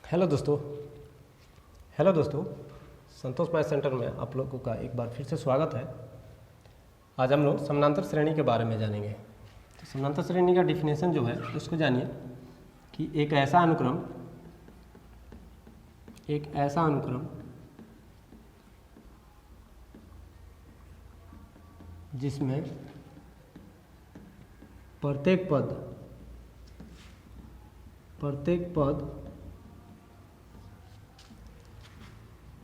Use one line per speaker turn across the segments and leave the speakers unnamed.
Hello दोस्तों संतोष math centre में आप लोगों का एक बार फिर से स्वागत है। आज हम लोग समानांतर श्रेणी के बारे में जानेंगे। तो समानांतर श्रेणी का डिफिनेशन जो है उसको जानिए कि एक ऐसा अनुक्रम जिसमें प्रत्येक पद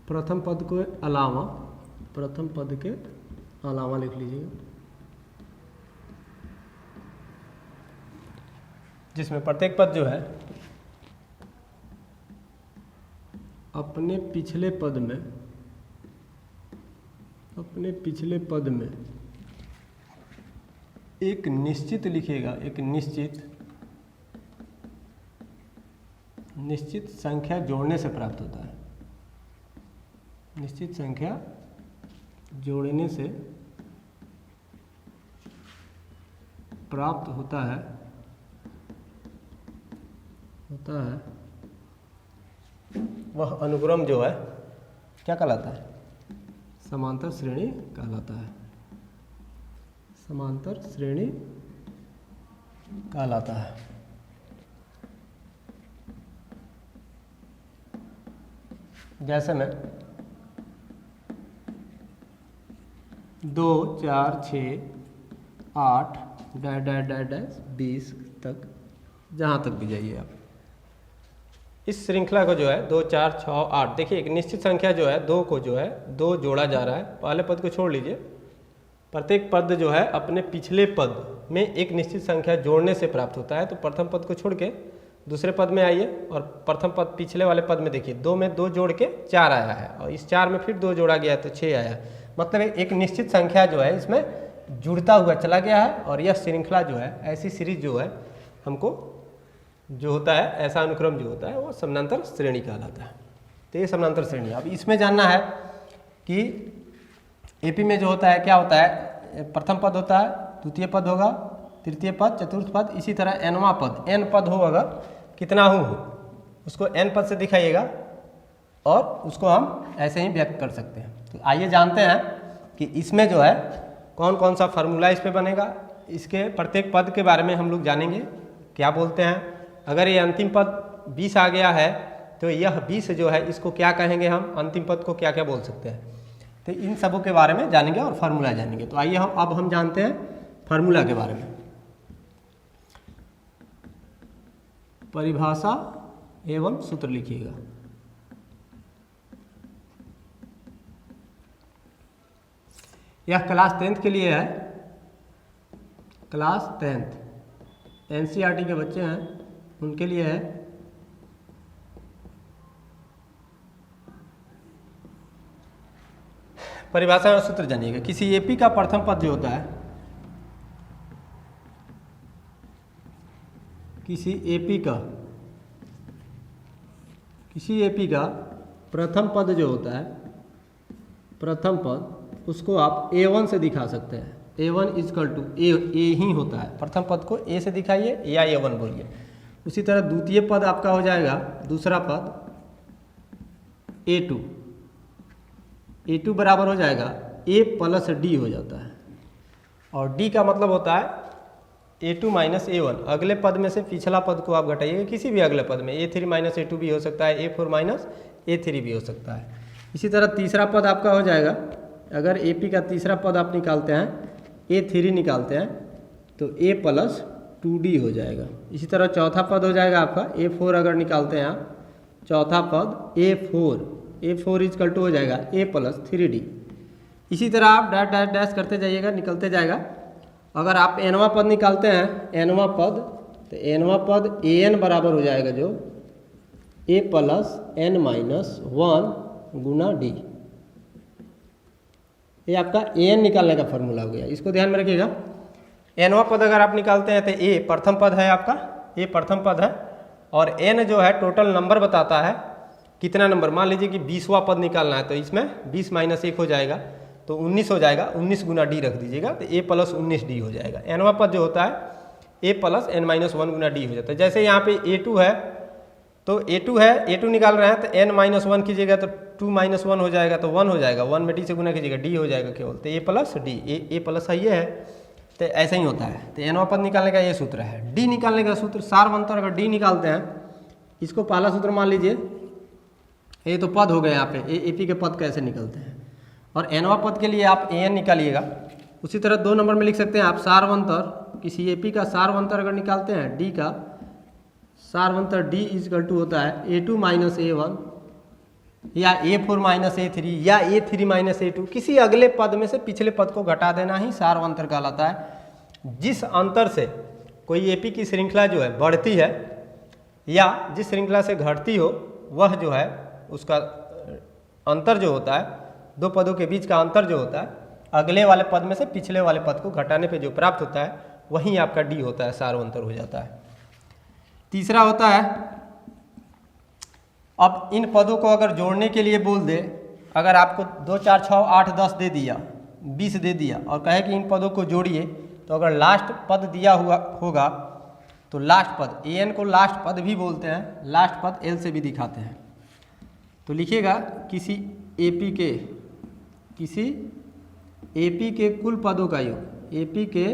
प्रथम पद के अलावा लिख लीजिएगा, जिसमें प्रत्येक पद जो है अपने पिछले पद में एक निश्चित लिखिएगा, एक निश्चित संख्या जोड़ने से प्राप्त होता है। निश्चित संख्या जोड़ने से प्राप्त होता है वह अनुक्रम जो है क्या कहलाता है? समांतर श्रेणी कहलाता है। समांतर श्रेणी कहलाता है। जैसे में 2, 4, 6, 8 20 तक, जहाँ तक भी जाइए आप इस श्रृंखला को जो है 2, 4, 6, 8, देखिए एक निश्चित संख्या जो है 2 को जो है 2 जोड़ा जा रहा है। पहले पद को छोड़ लीजिए, प्रत्येक पद जो है अपने पिछले पद में एक निश्चित संख्या जोड़ने से प्राप्त होता है। तो प्रथम पद को छोड़ के दूसरे पद में आइए और प्रथम पद पिछले वाले पद में देखिए 2 में 2 जोड़ के 4 आया है और इस 4 में फिर 2 जोड़ा गया तो 6 आया। मतलब एक निश्चित संख्या जो है इसमें जुड़ता हुआ चला गया है और यह श्रृंखला जो है, ऐसी सीरीज जो है हमको जो होता है, ऐसा अनुक्रम जो होता है वो समानांतर श्रेणी कहलाता है। तो ये समानांतर श्रेणी। अब इसमें जानना है कि एपी में जो होता है क्या होता है? प्रथम पद होता है, द्वितीय पद होगा, तृतीय पद, चतुर्थ पद, इसी तरह एनवां पद, एन पद हो अगर कितना हो उसको एन पद से दिखाइएगा और उसको हम ऐसे ही व्यक्त कर सकते हैं। तो आइए जानते हैं कि इसमें जो है कौन कौन सा फार्मूला इस पे बनेगा। इसके प्रत्येक पद के बारे में हम लोग जानेंगे क्या बोलते हैं। अगर ये अंतिम पद 20 आ गया है तो यह 20 जो है इसको क्या कहेंगे, हम अंतिम पद को क्या क्या बोल सकते हैं। तो इन सबों के बारे में जानेंगे और फार्मूला जानेंगे। तो आइए हम जानते हैं फार्मूला के बारे में। परिभाषा एवं सूत्र लिखिएगा। यह क्लास 10th के लिए है। क्लास 10th एनसीईआरटी के बच्चे हैं उनके लिए है। परिभाषा और सूत्र जानिएगा। किसी एपी का प्रथम पद जो होता है, किसी एपी का प्रथम पद जो होता है, प्रथम पद उसको आप A1 से दिखा सकते हैं। A1 इजकल टू ए ही होता है। प्रथम पद को A से दिखाइए या A1 बोलिए। उसी तरह द्वितीय पद आपका हो जाएगा, दूसरा पद A2 बराबर हो जाएगा A प्लस D हो जाता है। और D का मतलब होता है A2 माइनस A1। अगले पद में से पिछला पद को आप घटाइएगा, किसी भी अगले पद में A3 माइनस A2 भी हो सकता है, A4 माइनस A3 भी हो सकता है। इसी तरह तीसरा पद आपका हो जाएगा, अगर AP का तीसरा पद आप निकालते हैं, A3 निकालते हैं तो A प्लस 2D हो जाएगा। इसी तरह चौथा पद हो जाएगा आपका A4। अगर निकालते हैं आप चौथा पद A4 इजकल टू हो जाएगा A प्लस 3D। इसी तरह आप डैश करते जाइएगा, निकलते जाएगा। अगर आप एनवां पद निकालते हैं, एनवां पद, तो एनवां पद AN बराबर हो जाएगा जो A plus N minus 1 Guna D। ये आपका AN निकालने का फॉर्मूला हो गया, इसको ध्यान में रखिएगा। एनवां पद अगर आप निकालते हैं तो A प्रथम पद है आपका, A प्रथम पद है और N जो है टोटल नंबर बताता है कितना नंबर। मान लीजिए कि 20वां पद निकालना है तो इसमें 20 माइनस 1 हो जाएगा तो 19 हो जाएगा। 19 गुना D रख दीजिएगा तो A प्लस 19D हो जाएगा। एनवां पद जो होता है A plus N minus 1 Guna D हो जाता है। जैसे यहाँ पे A2 है तो A2 है, A2 निकाल रहे हैं तो n-1 कीजिएगा तो 2 - 1 हो जाएगा तो 1 हो जाएगा, 1 में d से गुना कीजिएगा d हो जाएगा केवल, तो a plus D, a plus ये है, तो ऐसा ही होता है। तो nवां पद निकालने का ये सूत्र है। d निकालने का सूत्र सार्वंतर, अगर d निकालते हैं, इसको पहला सूत्र मान लीजिए, ये तो पद हो गए यहाँ पे, AP के पद कैसे निकलते हैं, और nवां पद के लिए आप an निकालिएगा। उसी तरह 2 नंबर में लिख सकते हैं आप सार्वंतर, किसी AP का सार्वंतर अगर निकालते हैं, d का सार्वंतर d इजकल टू होता है A2 - A1 या A4 - A3 या A3 - A2, किसी अगले पद में से पिछले पद को घटा देना ही सार्वंतर कहलाता है। जिस अंतर से कोई AP की श्रृंखला जो है बढ़ती है या जिस श्रृंखला से घटती हो, वह जो है उसका अंतर जो होता है, दो पदों के बीच का अंतर जो होता है, अगले वाले पद में से पिछले वाले पद को घटाने पे जो प्राप्त होता है, वही आपका d होता है, सार्वंतर हो जाता है। तीसरा होता है, अब इन पदों को अगर जोड़ने के लिए बोल दे, अगर आपको 2 4 6 8 10 दे दिया, 20 दे दिया और कहे कि इन पदों को जोड़िए, तो अगर लास्ट पद दिया हुआ होगा तो लास्ट पद, an को लास्ट पद भी बोलते हैं, लास्ट पद l से भी दिखाते हैं। तो लिखिएगा किसी AP के कुल पदों का योग, AP के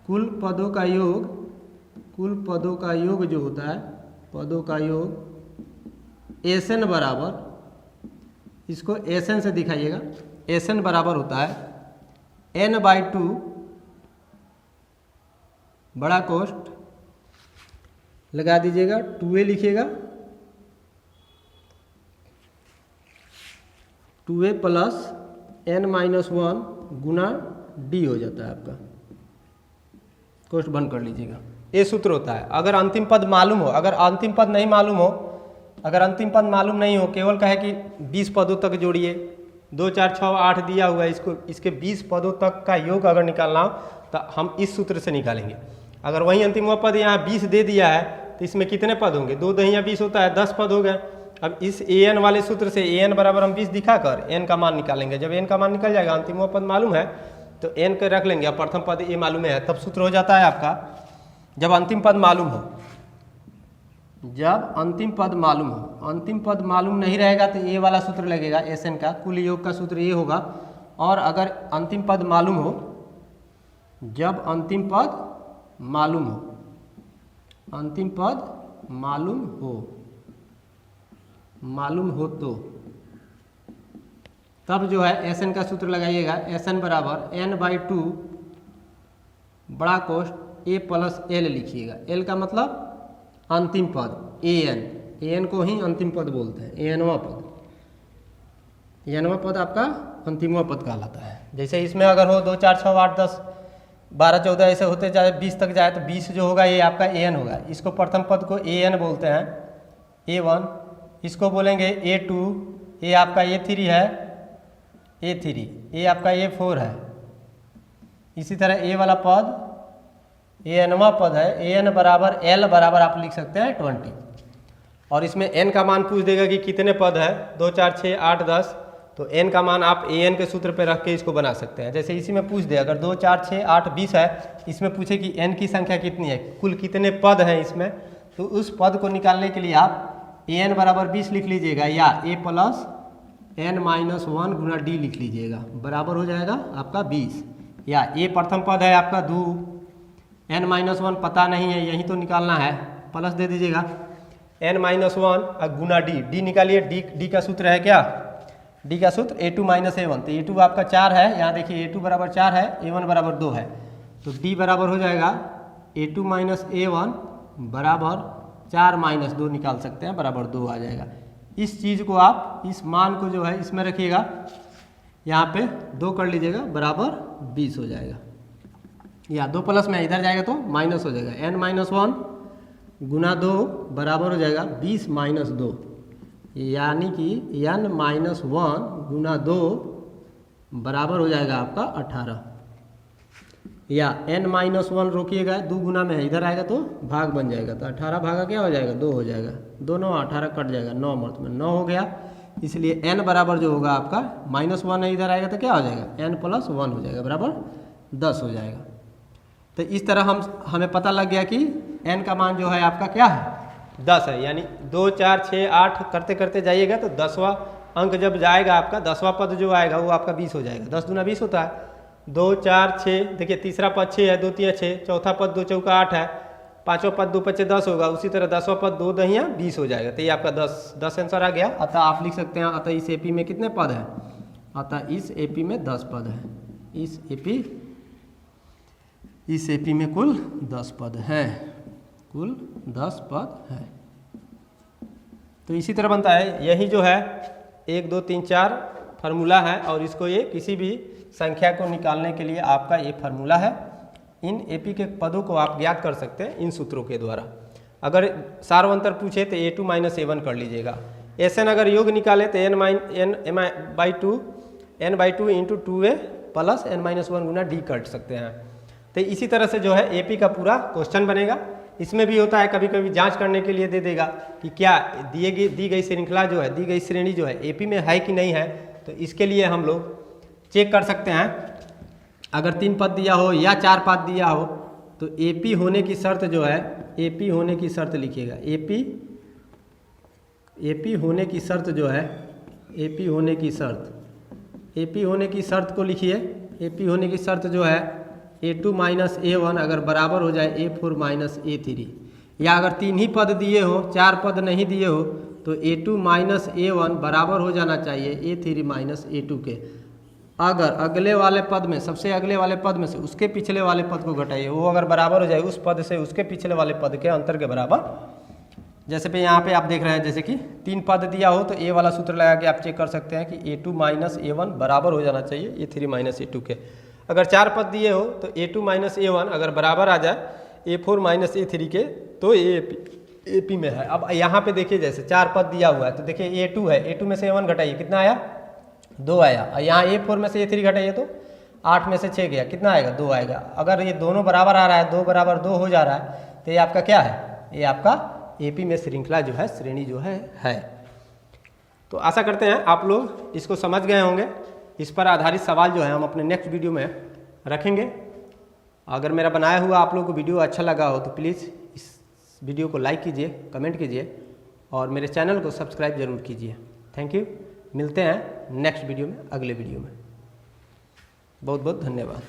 कुल पदों का योग जो होता है, पदों का योग Sn बराबर, इसको Sn से दिखाइएगा, Sn बराबर होता है n/2 बड़ा कोष्ठ लगा दीजिएगा, 2a लिखिएगा, 2a प्लस n-1 गुना d हो जाता है आपका, कोष्ठ बंद कर लीजिएगा। ये सूत्र होता है। अगर अंतिम पद मालूम हो, अगर अंतिम पद नहीं मालूम हो, अगर अंतिम पद मालूम नहीं हो, केवल कहे कि 20 पदों तक जोड़िए, 2 4 6 8 दिया हुआ है, इसको इसके 20 पदों तक का योग अगर निकालना हो तो हम इस सूत्र से निकालेंगे। अगर वही अंतिम पद यहाँ 20 दे दिया है तो इसमें कितने पद होंगे, 2 दहिया 20 होता है, 10 पद हो गए। अब इस an वाले सूत्र से an बराबर हम 20 दिखाकर n का मान निकालेंगे। जब n का मान निकल जाएगा, अंतिम पद मालूम है तो n के रख लेंगे, अब प्रथम पद a मालूम है, तब सूत्र हो जाता है आपका, जब अंतिम पद मालूम हो, जब अंतिम पद मालूम हो। अंतिम पद मालूम नहीं रहेगा तो ये वाला सूत्र लगेगा Sn का, कुल योग का सूत्र ये होगा। और अगर अंतिम पद मालूम हो, जब अंतिम पद मालूम हो, अंतिम पद मालूम हो तो तब जो है Sn का सूत्र लगाइएगा, Sn बराबर n/2 बड़ा कोष्ठ a प्लस l लिखिएगा। l का मतलब अंतिम पद, an को ही अंतिम पद बोलते हैं, anवां पद आपका अंतिमवां पद कहलाता है। जैसे इसमें अगर हो 2 4 6 8 10 12 14 ऐसे होते जाए, 20 तक जाए तो 20 जो होगा ये आपका an होगा। इसको प्रथम पद को an बोलते हैं, a1, इसको बोलेंगे a2, ये आपका a3 है, a3, ये आपका a4 है। इसी तरह a वाला पद anवां पद है, an बराबर l बराबर आप लिख सकते हैं 20। और इसमें n का मान पूछ देगा कि कितने पद है, 2 4 6 8 10, तो n का मान आप an के सूत्र पे रख के इसको बना सकते हैं। जैसे इसी में पूछ दे, अगर 2 4 6 8 20 है, इसमें पूछे कि n की संख्या कितनी है, कुल कितने पद हैं इसमें, तो उस पद को निकालने के लिए आप an बराबर 20 लिख लीजिएगा, या a plus n-1 Guna d लिख लीजिएगा, बराबर हो जाएगा आपका 20। या a प्रथम पद है आपका 2, n-1 पता नहीं है, यही तो निकालना है, प्लस दे दीजिएगा n-1 गुना d निकालिए। d का सूत्र है क्या, d का सूत्र a2 - a1, तो a2 आपका 4 है, यहाँ देखिए a2 बराबर 4 है, a1 बराबर 2 है, तो d बराबर हो जाएगा a2 - a1 बराबर 4 - 2 निकाल सकते हैं, बराबर 2 आ जाएगा। इस चीज़ को आप, इस मान को जो है इसमें रखिएगा, यहाँ पे 2 कर लीजिएगा, बराबर 20 हो जाएगा, या 2 प्लस में इधर जाएगा तो माइनस हो जाएगा, n-1 गुना 2 बराबर हो जाएगा 20 - 2, यानी कि n-1 गुना 2 बराबर हो जाएगा आपका 18, या n-1 रोकिएगा, 2 गुना में है, इधर आएगा तो भाग बन जाएगा, तो 18 भागा क्या हो जाएगा, 2 हो जाएगा, 2 9 18 कट जाएगा, 9 मर्त में 9 हो गया। इसलिए n बराबर जो होगा आपका -1 है, इधर आएगा तो क्या हो जाएगा, n + 1 हो जाएगा, बराबर 10 हो जाएगा। तो इस तरह हमें पता लग गया कि n का मान जो है आपका क्या है, 10 है, यानी 2 4 6 8 करते करते जाइएगा तो 10वां अंक जब जाएगा आपका 10वां पद जो आएगा वो आपका 20 हो जाएगा। 10 दूना 20 होता है। 2 4 6, देखिए तीसरा पद 6 है, 2 3 6, चौथा पद 2 चौका 8 है, पांचवा पद 2 5 10 होगा, उसी तरह 10वां पद 2 दहिया 20 हो जाएगा। तो ये आपका 10 आंसर आ गया। अतः आप लिख सकते हैं अतः इस एपी में कितने पद हैं? अतः इस एपी में 10 पद हैं। इस एपी में कुल 10 पद हैं, कुल 10 पद हैं। तो इसी तरह बनता है, यही जो है 1 2 3 4 फार्मूला है और इसको ये किसी भी संख्या को निकालने के लिए आपका ये फार्मूला है। इन एपी के पदों को आप ज्ञात कर सकते हैं इन सूत्रों के द्वारा। अगर सार्वंतर पूछे तो a2 माइनस a1 कर लीजिएगा। Sn अगर योग निकाले तो n by two into 2a plus n-1 Guna d cut सकते हैं। तो इसी तरह से जो है एपी का पूरा क्वेश्चन बनेगा। इसमें भी होता है कभी कभी जांच करने के लिए दे देगा कि क्या दी गई श्रृंखला जो है, दी गई श्रेणी जो है एपी में है कि नहीं है। तो इसके लिए हम लोग चेक कर सकते हैं, अगर 3 पद दिया हो या 4 पद दिया हो तो एपी होने की शर्त जो है, एपी होने की शर्त लिखिएगा। एपी होने की शर्त जो है, एपी होने की शर्त को लिखिए। एपी होने की शर्त जो है a2 माइनस a1 अगर बराबर हो जाए a4 माइनस a3, या अगर 3 ही पद दिए हो, 4 पद नहीं दिए हो तो a2 माइनस a1 बराबर हो जाना चाहिए a3 माइनस a2 के। अगर अगले वाले पद में, सबसे अगले वाले पद में से उसके पिछले वाले पद को घटाइए, वो अगर बराबर हो जाए उस पद से उसके पिछले वाले पद के अंतर के बराबर। जैसे पे यहाँ पे आप देख रहे हैं, जैसे कि 3 पद दिया हो तो ए वाला सूत्र लगा के आप चेक कर सकते हैं कि a2 माइनस a1 बराबर हो जाना चाहिए a3 माइनस a2 के। अगर 4 पद दिए हो तो a2 माइनस a1 अगर बराबर आ जाए a4 माइनस a3 के तो एपी में है। अब यहाँ पे देखिए जैसे 4 पद दिया हुआ है तो देखिए a2 है, a2 में से a1 घटाइए, कितना आया? 2 आया। और यहाँ a4 में से a3 घटाइए तो 8 में से 6 गया, कितना आएगा? 2 आएगा। अगर ये दोनों बराबर आ रहा है, 2 बराबर 2 हो जा रहा है, तो ये आपका क्या है? ये आपका एपी में श्रृंखला जो है, श्रेणी जो है। तो आशा करते हैं आप लोग इसको समझ गए होंगे। इस पर आधारित सवाल जो है हम अपने नेक्स्ट वीडियो में रखेंगे। अगर मेरा बनाया हुआ आप लोगों को वीडियो अच्छा लगा हो तो प्लीज़ इस वीडियो को लाइक कीजिए, कमेंट कीजिए और मेरे चैनल को सब्सक्राइब जरूर कीजिए। Thank you. मिलते हैं नेक्स्ट वीडियो में, अगले वीडियो में। बहुत बहुत धन्यवाद।